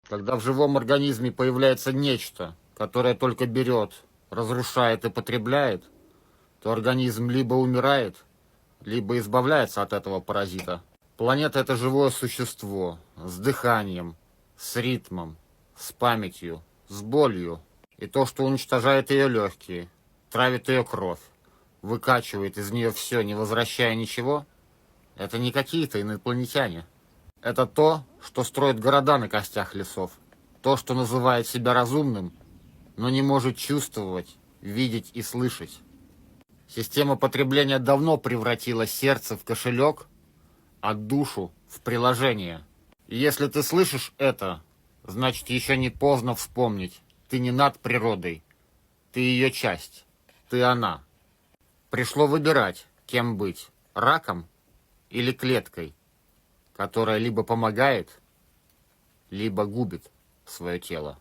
Когда в живом организме появляется нечто, которое только берет, разрушает и потребляет, то организм либо умирает, либо избавляется от этого паразита. Планета – это живое существо с дыханием, с ритмом, с памятью, с болью. И то, что уничтожает ее легкие, травит ее кровь, выкачивает из нее все, не возвращая ничего, это не какие-то инопланетяне. Это то, что строит города на костях лесов. То, что называет себя разумным, но не может чувствовать, видеть и слышать. Система потребления давно превратила сердце в кошелек, а душу в приложение. И если ты слышишь это, значит еще не поздно вспомнить. Ты не над природой. Ты ее часть. Ты она. Пришло выбирать, кем быть. Раком или клеткой, которая либо помогает, либо губит свое тело.